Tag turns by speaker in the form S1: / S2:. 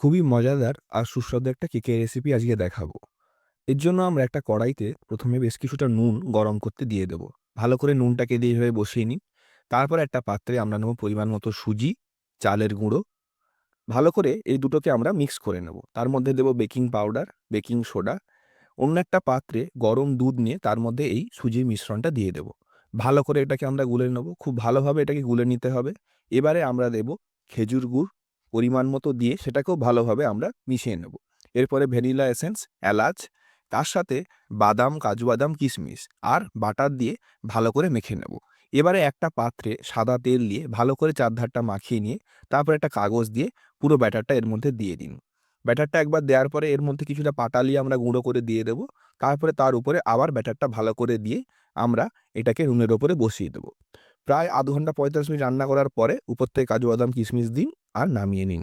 S1: খুবই মজাদার আর সুস্বাদু একটা কেকের রেসিপি আজকে দেখাবো। এর জন্য আমরা একটা কড়াইতে ১ম এ বেশ কিছুটা নুন গরম করতে দিয়ে দেব। ভালো করে নুনটাকে দিয়ে এভাবে বসিয়ে নিন। তারপরে একটা পাত্রে আমরা নেব পরিমাণ মতো সুজি, চালের গুঁড়ো। ভালো করে এই দুটোকে আমরা মিক্স করে নেব। তার মধ্যে দেব বেকিং পাউডার, বেকিং সোডা। অন্য একটা পাত্রে গরম দুধ নিয়ে তার মধ্যে এই সুজির মিশ্রণটা দিয়ে দেব। ভালো করে এটাকে আমরা গুলে নেব। খুব ভালোভাবে এটাকে গুলে নিতে হবে। এবারে আমরা দেব খেজুর গুড় পরিমাণ মতো দিয়ে সেটাকেও ভালোভাবে আমরা মিশিয়ে নেব। এরপরে ভ্যানিলা এসেন্স, এলাচ, তার সাথে বাদাম, কাজু বাদাম, কিশমিশ আর বাটার দিয়ে ভালো করে মেখে নেব। এবারে একটা পাত্রে সাদা তেল দিয়ে ভালো করে চারধারটা মাখিয়ে নিয়ে তারপরে একটা কাগজ দিয়ে পুরো ব্যাটারটা এর মধ্যে দিয়ে দিন। ব্যাটারটা একবার দেওয়ার পরে এর মধ্যে কিছুটা পাটালি আমরা গুঁড়ো করে দিয়ে দেব। তারপরে তার উপরে আবার ব্যাটারটা ভালো করে দিয়ে আমরা এটাকে নুনের ওপরে বসিয়ে দেব। প্রায় ০.৫ ঘন্টা ৪৫ মিনিট রান্না করার পরে উপর থেকে কাজু বাদাম কিশমিশ দিন আর নামিয়ে নিন।